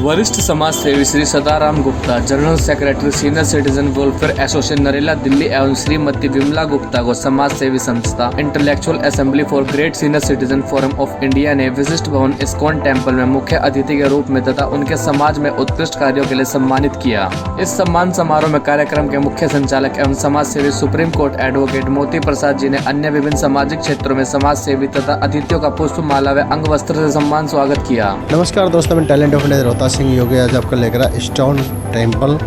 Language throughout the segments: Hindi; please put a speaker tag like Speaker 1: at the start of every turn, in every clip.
Speaker 1: वरिष्ठ समाज सेवी Shri Sadaram Gupta, general secretary senior citizen welfare association Narela Delhi एवं श्रीमती विमला गुप्ता को समाज सेवी संस्था intellectual assembly for great senior citizen forum of India ने विशिष्ट भवन इस्कॉन टेम्पल में मुख्य अतिथि के रूप में तथा उनके समाज में उत्कृष्ट कार्यों के लिए सम्मानित किया। इस सम्मान समारोह में कार्यक्रम के मुख्य संचालक एवं समाज सेवी सुप्रीम कोर्ट एडवोकेट मोती प्रसाद जी ने अन्य विभिन्न सामाजिक क्षेत्रों में समाज सेवी तथा अतिथियों का पुष्प माला व अंग वस्त्र से सम्मान स्वागत किया।
Speaker 2: नमस्कार दोस्तों, मैं talent of India Rohta Singh Yogi आज आपका लेकर इस्कॉन टेम्पल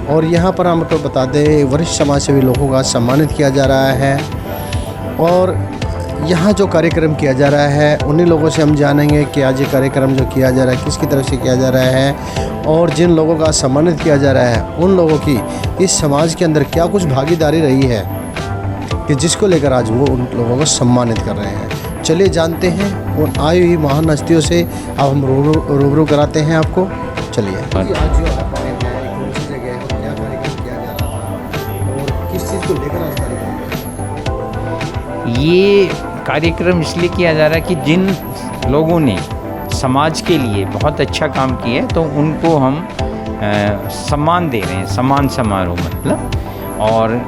Speaker 2: और यहाँ पर हम आपको बता दें वरिष्ठ समाज सेवी लोगों का सम्मानित किया जा रहा है और यहाँ जो कार्यक्रम किया जा रहा है उन्हीं लोगों से हम जानेंगे कि आज ये कार्यक्रम जो किया जा रहा है किसकी तरफ से किया जा रहा है और जिन लोगों का सम्मानित किया जा रहा है उन लोगों की इस समाज के अंदर क्या कुछ भागीदारी रही है कि जिसको लेकर आज वो उन लोगों को सम्मानित कर रहे हैं। चलिए जानते हैं और आई हुई महान हस्तियों से अब हम रूबरू कराते हैं आपको। चलिए आज जो आप आए हैं कौन सी जगह है, क्या कार्यक्रम किया जा रहा था और किस चीज़ को लेकर आज कार्यक्रम?
Speaker 3: ये कार्यक्रम इसलिए किया जा रहा है कि जिन लोगों ने समाज के लिए बहुत अच्छा काम किया है तो उनको हम सम्मान दे रहे हैं, सम्मान समारोह मतलब। और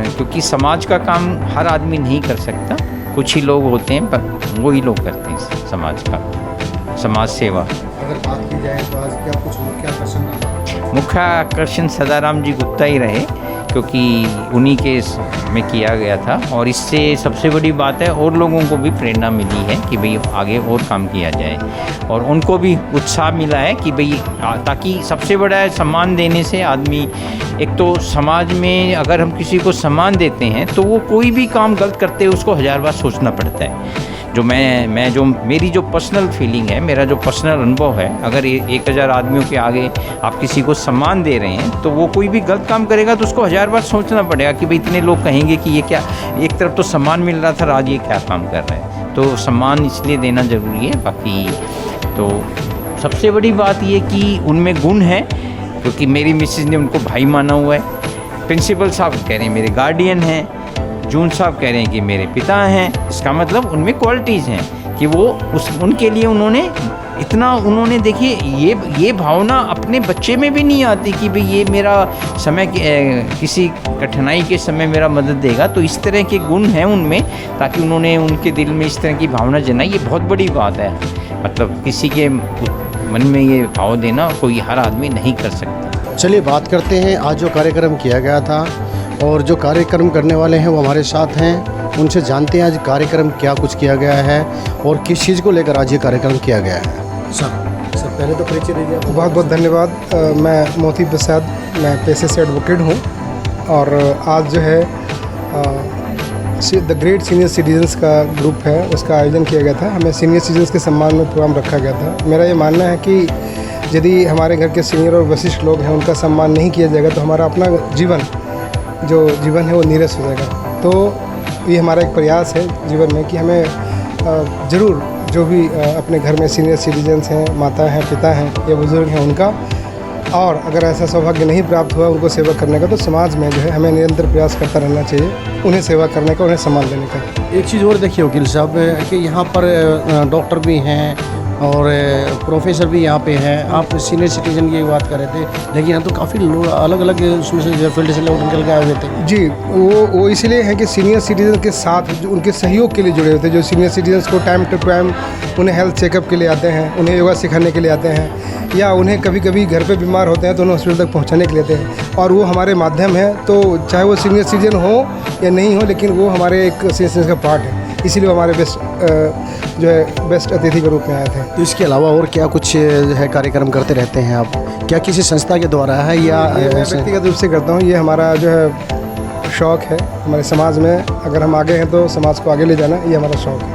Speaker 3: क्योंकि समाज का काम हर आदमी नहीं कर सकता, कुछ ही लोग होते हैं पर वही लोग करते हैं समाज का, समाज सेवा।
Speaker 2: अगर बात की जाए तो आज क्या कुछ मुख्य आकर्षण रहा?
Speaker 3: मुख्य आकर्षण सदाराम जी गुप्ता ही रहे क्योंकि उन्हीं के में किया गया था और इससे सबसे बड़ी बात है और लोगों को भी प्रेरणा मिली है कि भाई आगे और काम किया जाए और उनको भी उत्साह मिला है कि भाई ताकि सबसे बड़ा है सम्मान देने से आदमी एक तो समाज में अगर हम किसी को सम्मान देते हैं तो वो कोई भी काम गलत करते हैं उसको 1000 बार सोचना पड़ता है। जो मेरी जो पर्सनल फीलिंग है, मेरा जो पर्सनल अनुभव है, अगर 1000 आदमियों के आगे आप किसी को सम्मान दे रहे हैं तो वो कोई भी गलत काम करेगा तो उसको 1000 बार सोचना पड़ेगा कि भाई इतने लोग कहेंगे कि ये क्या, एक तरफ तो सम्मान मिल रहा था आज ये क्या काम कर रहा है। तो सम्मान इसलिए देना ज़रूरी है। बाकी तो सबसे बड़ी बात ये कि उनमें गुण है क्योंकि मेरी मिसेज ने उनको भाई माना हुआ है। प्रिंसिपल साहब कह रहे हैं मेरे गार्डियन हैं, जून साहब कह रहे हैं कि मेरे पिता हैं। इसका मतलब उनमें क्वालिटीज़ हैं कि वो उनके लिए उन्होंने देखिए ये भावना अपने बच्चे में भी नहीं आती कि भाई ये मेरा समय किसी कठिनाई के समय मेरा मदद देगा। तो इस तरह के गुण हैं उनमें ताकि उन्होंने उनके दिल में इस तरह की भावना जनाई। ये बहुत बड़ी बात है, मतलब किसी के मन में ये भाव देना कोई हर आदमी नहीं कर सकता।
Speaker 2: चलिए बात करते हैं आज जो कार्यक्रम किया गया था और जो कार्यक्रम करने वाले हैं वो हमारे साथ हैं, उनसे जानते हैं आज कार्यक्रम क्या कुछ किया गया है और किस चीज़ को लेकर आज ये कार्यक्रम किया गया है। सर पहले तो परिचय दीजिए।
Speaker 4: बहुत बहुत धन्यवाद। मैं मोती प्रसाद, मैं पेशे से एडवोकेट हूँ और आज जो है द ग्रेट सीनियर सिटीजन्स का ग्रुप है उसका आयोजन किया गया था। हमें सीनियर सिटीजन्स के सम्मान में प्रोग्राम रखा गया था। मेरा ये मानना है कि यदि हमारे घर के सीनियर और वरिष्ठ लोग हैं उनका सम्मान नहीं किया जाएगा तो हमारा अपना जीवन है वो नीरस हो जाएगा। तो ये हमारा एक प्रयास है जीवन में कि हमें ज़रूर जो भी अपने घर में सीनियर सिटीजन्स हैं, माता हैं, पिता हैं या बुज़ुर्ग हैं उनका, और अगर ऐसा सौभाग्य नहीं प्राप्त हुआ उनको सेवा करने का तो समाज में जो है हमें निरंतर प्रयास करता रहना चाहिए उन्हें सेवा करने का, उन्हें सम्मान देने का।
Speaker 2: एक चीज़ और देखिए वकील साहब कि यहाँ पर डॉक्टर भी हैं और प्रोफेसर भी यहाँ पे हैं। आप सीनियर सिटीजन की बात कर रहे थे लेकिन यहाँ तो काफ़ी लोग अलग अलग उसमें से फील्ड से लोग निकल के आए हुए थे।
Speaker 4: जी, वो इसलिए है कि सीनियर सिटीजन के साथ जो उनके सहयोग के लिए जुड़े हुए थे, जो सीनियर सिटीजन्स को टाइम टू टाइम उन्हें हेल्थ चेकअप के लिए आते हैं, उन्हें योगा सिखाने के लिए आते हैं या उन्हें कभी कभी घर पे बीमार होते हैं तो उन्हें हॉस्पिटल तक पहुँचाने के लिए आते हैं और वो हमारे माध्यम है। तो चाहे वो सीनियर सिटीजन हो या नहीं हो लेकिन वो हमारे एक सीनियर का पार्ट है, इसीलिए वो हमारे बेस्ट अतिथि के रूप में आए थे।
Speaker 2: तो इसके अलावा और क्या कुछ है कार्यक्रम करते रहते हैं आप? क्या किसी संस्था के द्वारा है या
Speaker 4: मैं व्यक्तिगत रूप से करता हूँ। ये हमारा जो है शौक़ है हमारे समाज में, अगर हम आगे हैं तो समाज को आगे ले जाना ये हमारा शौक़ है।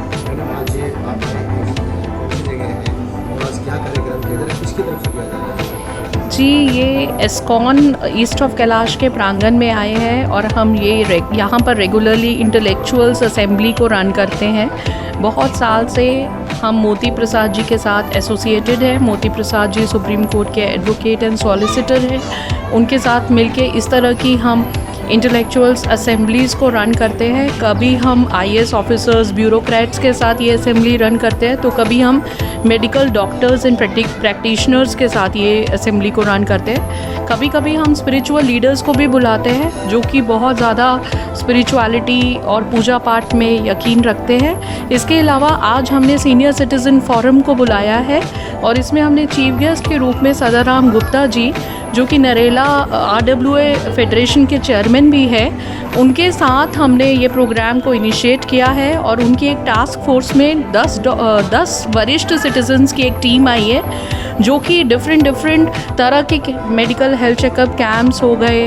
Speaker 5: जी, ये इस्कॉन ईस्ट ऑफ कैलाश के प्रांगण में आए हैं और हम यहाँ पर रेगुलरली इंटेलेक्चुअल्स असेंबली को रन करते हैं। बहुत साल से हम मोती प्रसाद जी के साथ एसोसिएटेड हैं। मोती प्रसाद जी सुप्रीम कोर्ट के एडवोकेट एंड सॉलिसिटर हैं। उनके साथ मिलके इस तरह की हम इंटेलेक्चुअल्स असेंबलीज़ को रन करते हैं। कभी हम IAS ऑफिसर्स, ब्यूरोक्रेट्स के साथ ये असेंबली रन करते हैं, तो कभी हम मेडिकल डॉक्टर्स एंड प्रैक्टिशनर्स के साथ ये असेंबली को रन करते हैं। कभी कभी हम स्पिरिचुअल लीडर्स को भी बुलाते हैं जो कि बहुत ज़्यादा स्पिरिचुअलिटी और पूजा पाठ में यकीन रखते हैं। इसके अलावा आज हमने सीनियर सिटीज़न फोरम को बुलाया है और इसमें हमने चीफ गेस्ट के रूप में सदाराम गुप्ता जी, जो कि नरेला RWA फेडरेशन के चेयरमैन भी है, उनके साथ हमने ये प्रोग्राम को इनिशिएट किया है। और उनकी एक टास्क फोर्स में 10 वरिष्ठ सिटीजन्स की एक टीम आई है जो कि डिफरेंट तरह के मेडिकल हेल्थ चेकअप कैंप्स हो गए,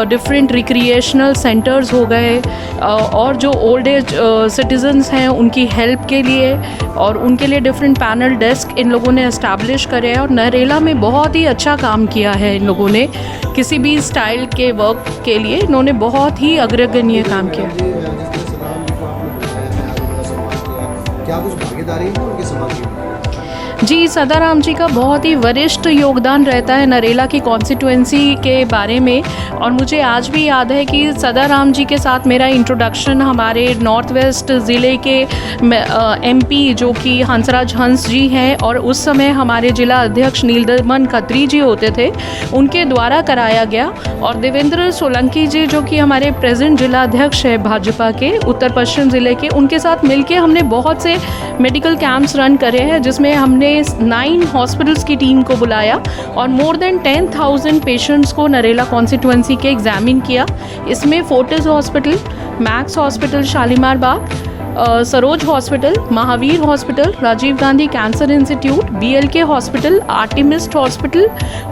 Speaker 5: डिफरेंट रिक्रिएशनल सेंटर्स हो गए, और जो ओल्ड एज सिटीजन्स हैं उनकी हेल्प के लिए और उनके लिए डिफरेंट पैनल डेस्क इन लोगों ने एस्टैब्लिश करे हैं। और नरेला में बहुत ही अच्छा काम किया है इन लोगों ने, किसी भी स्टाइल के वर्क के लिए इन्होंने बहुत ही अग्रगण्य काम किया।
Speaker 2: क्या कुछ भागीदारी है उनके समाज की?
Speaker 5: जी, सदाराम जी का बहुत ही वरिष्ठ योगदान रहता है नरेला की कॉन्स्टिट्यूएंसी के बारे में। और मुझे आज भी याद है कि सदाराम जी के साथ मेरा इंट्रोडक्शन हमारे नॉर्थ वेस्ट ज़िले के MP जो कि हंसराज हंस जी हैं और उस समय हमारे जिला अध्यक्ष नीलदमन खत्री जी होते थे, उनके द्वारा कराया गया। और देवेंद्र सोलंकी जी जो कि हमारे प्रेजेंट जिला अध्यक्ष है भाजपा के उत्तर पश्चिम ज़िले के, उनके साथ मिलके हमने बहुत से मेडिकल कैंप्स रन करे हैं जिसमें हमने 9 हॉस्पिटल्स की टीम को बुलाया और मोर देन 10,000 पेशेंट्स को नरेला कॉन्स्टिट्यूएंसी के एग्जामिन किया। इसमें Fortis hospital, Max hospital Shalimar Bagh, Saroj hospital, Mahavir hospital, Rajiv Gandhi cancer institute, BLK hospital, Artemis hospital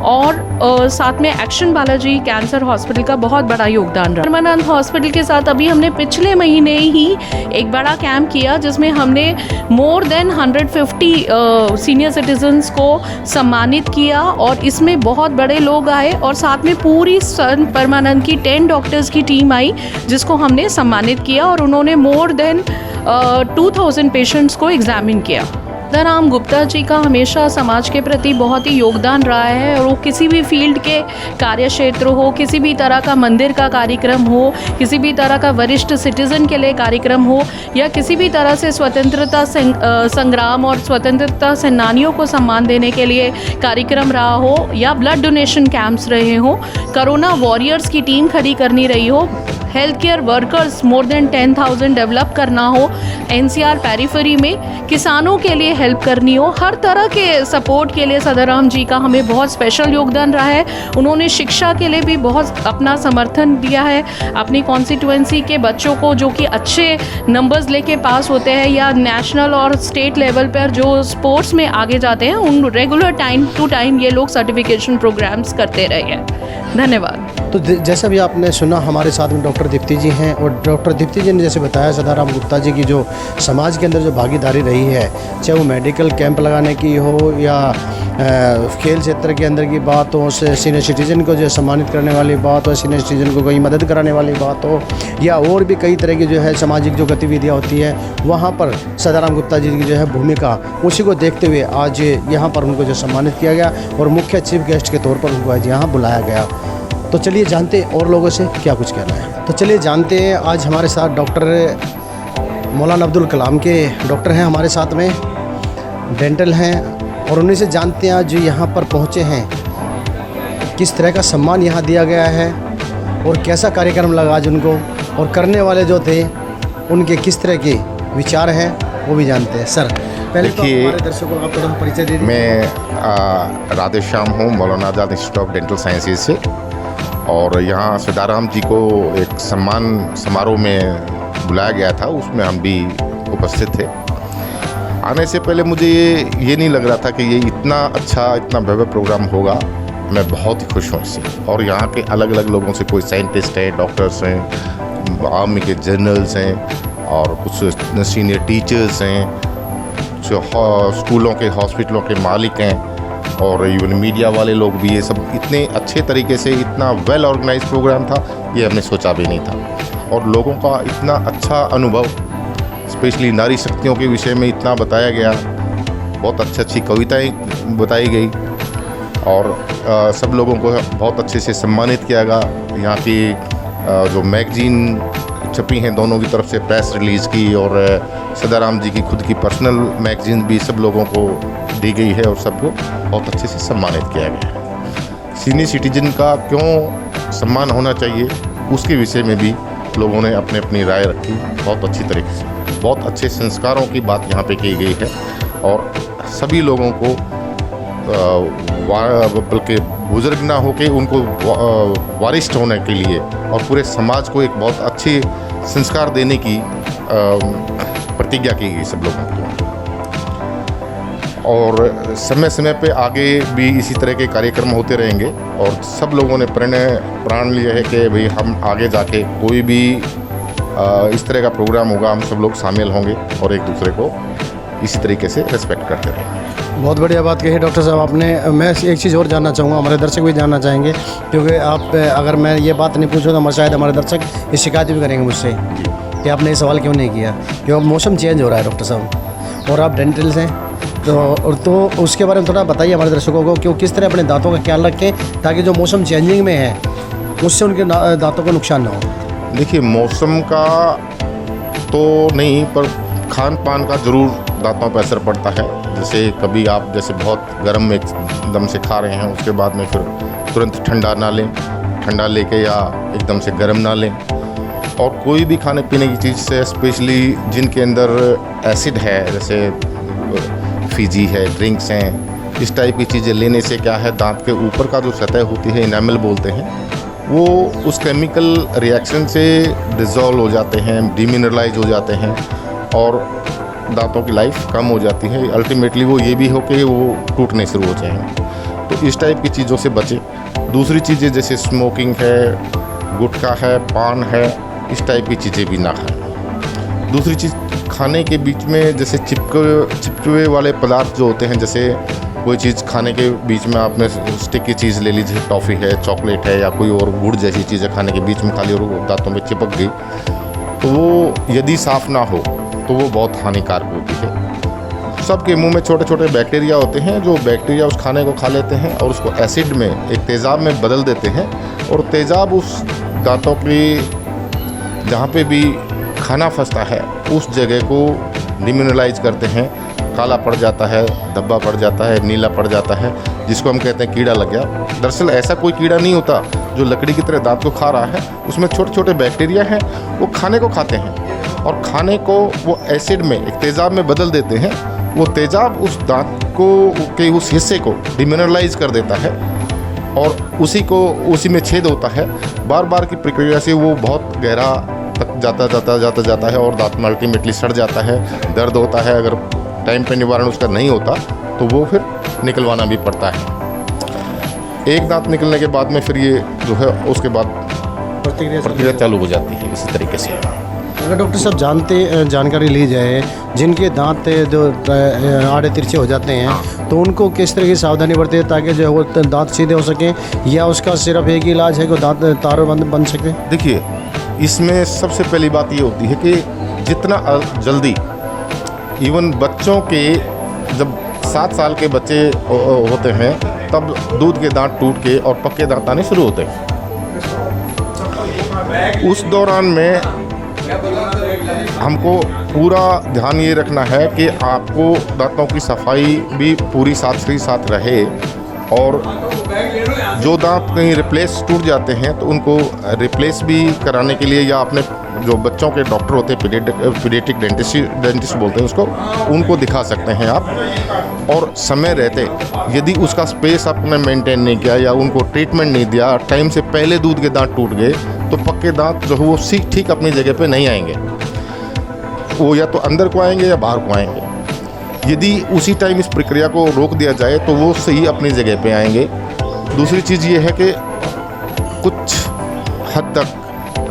Speaker 5: और साथ में एक्शन बालाजी कैंसर हॉस्पिटल का बहुत बड़ा योगदान रहा। परमानंद हॉस्पिटल के साथ अभी हमने पिछले महीने ही एक बड़ा कैंप किया जिसमें हमने मोर देन 150 सीनियर सिटीजन्स को सम्मानित किया और इसमें बहुत बड़े लोग आए और साथ में पूरी संत परमानंद की 10 डॉक्टर्स की टीम आई जिसको हमने सम्मानित किया और उन्होंने मोर देन 2000 पेशेंट्स को एग्जामिन किया। सदाराम गुप्ता जी का हमेशा समाज के प्रति बहुत ही योगदान रहा है और वो किसी भी फील्ड के कार्य क्षेत्र हो, किसी भी तरह का मंदिर का कार्यक्रम हो, किसी भी तरह का वरिष्ठ सिटीज़न के लिए कार्यक्रम हो या किसी भी तरह से स्वतंत्रता संग्राम और स्वतंत्रता सेनानियों को सम्मान देने के लिए कार्यक्रम रहा हो या ब्लड डोनेशन कैंप्स रहे हो, कोरोना वॉरियर्स की टीम खड़ी करनी रही हो, health care workers more than 10,000 develop करना हो, NCR पेरिफेरी में किसानों के लिए हेल्प करनी हो, हर तरह के सपोर्ट के लिए सदाराम जी का हमें बहुत स्पेशल योगदान रहा है। उन्होंने शिक्षा के लिए भी बहुत अपना समर्थन दिया है। अपनी कॉन्स्टिट्यूएंसी के बच्चों को जो कि अच्छे नंबर्स लेके पास होते हैं या नेशनल और स्टेट लेवल पर जो स्पोर्ट्स में आगे जाते हैं, उन रेगुलर टाइम टू टाइम ये लोग सर्टिफिकेशन प्रोग्राम्स करते रहे हैं। धन्यवाद।
Speaker 2: तो जैसा भी आपने सुना, हमारे साथ में डॉक्टर दीप्ति जी हैं और डॉक्टर दीप्ति जी ने जैसे बताया सदाराम गुप्ता जी की जो समाज के अंदर जो भागीदारी रही है, चाहे वो मेडिकल कैंप लगाने की हो या खेल क्षेत्र के अंदर की बात हो, सीनियर सिटीजन को जो सम्मानित करने वाली बात हो, सीनियर सिटीजन को कोई मदद कराने वाली बात हो या और भी कई तरह की जो है सामाजिक जो गतिविधियाँ होती हैं, वहाँ पर सदाराम गुप्ता जी की जो है भूमिका, उसी को देखते हुए आज यहाँ पर उनको जो सम्मानित किया गया और मुख्य चीफ गेस्ट के तौर पर उनको आज यहाँ बुलाया गया। तो चलिए जानते हैं और लोगों से क्या कुछ कहना है। तो चलिए जानते हैं, आज हमारे साथ डॉक्टर मौलाना अब्दुल कलाम के डॉक्टर हैं हमारे साथ में, डेंटल हैं, और उन्हीं से जानते हैं आज जो यहाँ पर पहुँचे हैं किस तरह का सम्मान यहाँ दिया गया है और कैसा कार्यक्रम लगा आज उनको, और करने वाले जो थे उनके किस तरह के विचार हैं वो भी जानते हैं। सर पहले तो हमारे दर्शकों को आप थोड़ा परिचय दे दीजिए।
Speaker 6: मैं राधेश्याम हूँ, मौलाना आज़ाद इंस्टीट्यूट ऑफ डेंटल साइंसेज से, और यहाँ सदाराम जी को एक सम्मान समारोह में बुलाया गया था, उसमें हम भी उपस्थित थे। आने से पहले मुझे ये नहीं लग रहा था कि ये इतना अच्छा, इतना भव्य प्रोग्राम होगा। मैं बहुत ही खुश हूँ इससे। और यहाँ के अलग अलग लोगों से, कोई साइंटिस्ट हैं, डॉक्टर्स हैं, आर्मी के जनरल्स हैं और कुछ सीनियर टीचर्स हैं, जो स्कूलों के, हॉस्पिटलों के मालिक हैं और इवन मीडिया वाले लोग भी, ये सब इतने अच्छे तरीके से, इतना वेल ऑर्गेनाइज प्रोग्राम था, ये हमने सोचा भी नहीं था। और लोगों का इतना अच्छा अनुभव, स्पेशली नारी शक्तियों के विषय में इतना बताया गया, बहुत अच्छी कविताएं बताई गई और सब लोगों को बहुत अच्छे से सम्मानित किया गया। यहाँ की जो मैगजीन छपी हैं दोनों की तरफ से प्रेस रिलीज़ की, और सदाराम जी की खुद की पर्सनल मैगजीन भी सब लोगों को दी गई है और सबको बहुत अच्छे से सम्मानित किया गया है। सीनियर सिटीजन का क्यों सम्मान होना चाहिए उसके विषय में भी लोगों ने अपनी अपनी राय रखी बहुत अच्छी तरीके से। बहुत अच्छे संस्कारों की बात यहाँ पे की गई है और सभी लोगों को बल्कि बुजुर्ग ना होके उनको वरिष्ठ होने के लिए और पूरे समाज को एक बहुत अच्छी संस्कार देने की प्रतिज्ञा की गई सब लोगों को। और समय समय पे आगे भी इसी तरह के कार्यक्रम होते रहेंगे और सब लोगों ने प्रण लिया है कि भाई हम आगे जाके कोई भी इस तरह का प्रोग्राम होगा हम सब लोग शामिल होंगे और एक दूसरे को इसी तरीके से रिस्पेक्ट करते रहेंगे।
Speaker 2: बहुत बढ़िया बात कही डॉक्टर साहब आपने। मैं एक चीज़ और जानना चाहूँगा, हमारे दर्शक भी जानना चाहेंगे, क्योंकि आप अगर मैं ये बात नहीं पूछूँ तो शायद हमारे दर्शक इस शिकायत भी करेंगे मुझसे कि आपने ये सवाल क्यों नहीं किया। क्योंकि अब मौसम चेंज हो रहा है डॉक्टर साहब और आप डेंटल हैं, तो उसके बारे में थोड़ा बताइए हमारे दर्शकों को कि वो किस तरह अपने दांतों का ख्याल रखें ताकि जो मौसम चेंजिंग में है उससे उनके दांतों को नुकसान ना हो।
Speaker 6: देखिए, मौसम का तो नहीं पर खान पान का ज़रूर दांतों पर असर पड़ता है। जैसे कभी आप जैसे बहुत गर्म में एकदम से खा रहे हैं उसके बाद में फिर तुरंत ठंडा ना लें, ठंडा लेके या एकदम से गर्म ना लें। और कोई भी खाने पीने की चीज़ से स्पेशली जिनके अंदर एसिड है, जैसे फीजी है, ड्रिंक्स हैं, इस टाइप की चीज़ें लेने से क्या है दांत के ऊपर का जो सतह होती है इनामल बोलते हैं वो उस केमिकल रिएक्शन से डिज़ोल्व हो जाते हैं, डीमिनरलाइज हो जाते हैं और दांतों की लाइफ कम हो जाती है। अल्टीमेटली वो ये भी हो कि वो टूटने शुरू हो जाएंगे। तो इस टाइप की चीज़ों से बचें। दूसरी चीज़ें जैसे स्मोकिंग है, गुटखा है, पान है, इस टाइप की चीज़ें भी ना खाएं। दूसरी चीज़, खाने के बीच में जैसे चिपके वाले पदार्थ जो होते हैं, जैसे कोई चीज़ खाने के बीच में आपने स्टिक की चीज़ ले ली, जैसे टॉफ़ी है, चॉकलेट है या कोई और गुड़ जैसी चीज़ें खाने के बीच में खा ली और वो दांतों में चिपक गई, तो वो यदि साफ़ ना हो तो वो बहुत हानिकारक होती है। सबके मुंह में छोटे छोटे बैक्टीरिया होते हैं, जो बैक्टीरिया उस खाने को खा लेते हैं और उसको एसिड में, एक तेज़ाब में बदल देते हैं और तेज़ाब उस दांतों की जहाँ पे भी खाना फंसता है उस जगह को डिमिनरलाइज करते हैं, काला पड़ जाता है, धब्बा पड़ जाता है, नीला पड़ जाता है, जिसको हम कहते हैं कीड़ा लग गया। दरअसल ऐसा कोई कीड़ा नहीं होता जो लकड़ी की तरह दांत को खा रहा है, उसमें छोटे छोटे बैक्टीरिया हैं, वो खाने को खाते हैं और खाने को वो एसिड में, एक तेज़ाब में बदल देते हैं। वो तेज़ाब उस दांत को के उस हिस्से को डिमिनरलाइज कर देता है और उसी में छेद होता है। बार बार की प्रक्रिया से वो बहुत गहरा तक जाता है और दांत में अल्टीमेटली सड़ जाता है, दर्द होता है। अगर टाइम पे निवारण उसका नहीं होता तो वो फिर निकलवाना भी पड़ता है। एक दांत निकलने के बाद में फिर ये जो है उसके बाद प्रक्रिया चालू हो जाती है इसी तरीके से।
Speaker 2: अगर डॉक्टर साहब जानकारी ली जाए, जिनके दांत जो आड़े तिरछे हो जाते हैं तो उनको किस तरह की सावधानी बरते ताकि जो वो दांत सीधे हो सकें, या उसका सिर्फ एक ही इलाज है कि दांत तारोबंद बन सके?
Speaker 6: देखिए, इसमें सबसे पहली बात ये होती है कि जितना जल्दी, इवन बच्चों के जब 7 साल के बच्चे होते हैं तब दूध के दांत टूट के और पक्के दांत आने शुरू होते हैं। उस दौरान में हमको पूरा ध्यान ये रखना है कि आपको दांतों की सफाई भी पूरी साथ ही साथ रहे और जो दांत कहीं रिप्लेस टूट जाते हैं तो उनको रिप्लेस भी कराने के लिए, या अपने जो बच्चों के डॉक्टर होते हैं पीडियाट्रिक डेंटिस्ट बोलते हैं उसको, उनको दिखा सकते हैं आप। और समय रहते यदि उसका स्पेस आपने मेंटेन नहीं किया या उनको ट्रीटमेंट नहीं दिया, टाइम से पहले दूध के दांत टूट गए तो पक्के दांत जो है वो ठीक अपनी जगह पे नहीं आएंगे, वो या तो अंदर को आएंगे या बाहर को आएंगे। यदि उसी टाइम इस प्रक्रिया को रोक दिया जाए तो वो सही अपनी जगह पे आएंगे। दूसरी चीज़ ये है कि कुछ हद तक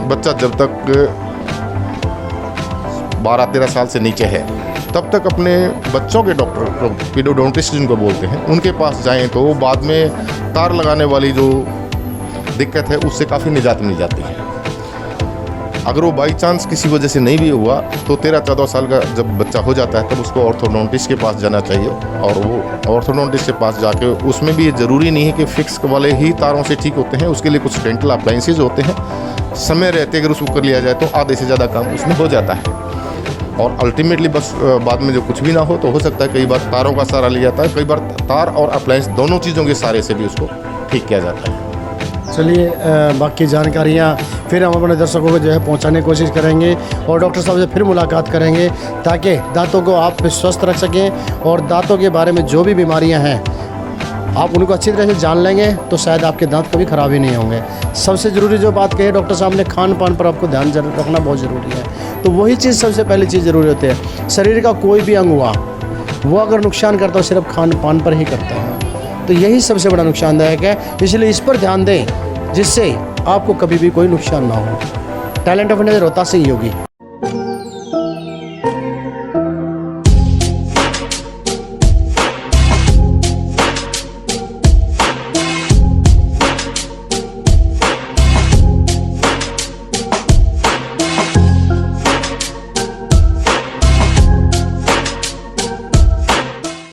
Speaker 6: बच्चा जब तक 12-13 साल से नीचे है तब तक अपने बच्चों के डॉक्टर, पीडियोडोंटिस्ट जिनको बोलते हैं, उनके पास जाएं तो बाद में तार लगाने वाली जो दिक्कत है उससे काफ़ी निजात मिल जाती है। अगर वो बाई चांस किसी वजह से नहीं भी हुआ तो 13-14 साल का जब बच्चा हो जाता है तब उसको ऑर्थोडोंटिस्ट के पास जाना चाहिए। और वो ऑर्थोडोंटिस्ट के पास जाके, उसमें भी ये ज़रूरी नहीं है कि फिक्स वाले ही तारों से ठीक होते हैं, उसके लिए कुछ डेंटल अप्लाइंसेज होते हैं समय रहते अगर उसको कर लिया जाए तो आधे से ज़्यादा काम उसमें हो जाता है। और अल्टीमेटली बस बाद में जो कुछ भी ना हो तो हो सकता है कई बार तारों का सहारा लिया जाता है, कई बार तार और अप्लायंस दोनों चीज़ों के सहारे से भी उसको ठीक किया जाता है।
Speaker 2: चलिए बाकी जानकारियाँ फिर हम अपने दर्शकों को जो है पहुंचाने की कोशिश करेंगे और डॉक्टर साहब से फिर मुलाकात करेंगे ताकि दांतों को आप स्वस्थ रख सकें और दांतों के बारे में जो भी बीमारियां हैं आप उनको अच्छी तरह से जान लेंगे तो शायद आपके दांत कभी ख़राब ही नहीं होंगे। सबसे ज़रूरी जो बात कही डॉक्टर साहब ने, खान पान पर आपको ध्यान रखना बहुत ज़रूरी है। तो वही चीज़ सबसे पहली चीज़ ज़रूरी होती है। शरीर का कोई भी अंग हुआ वो अगर नुकसान करता हो सिर्फ खान पान पर ही करता है, तो यही सबसे बड़ा नुकसानदायक है। इसलिए इस पर ध्यान दें जिससे आपको कभी भी कोई नुकसान ना हो। Talent of India Rohtas Singh Yogi.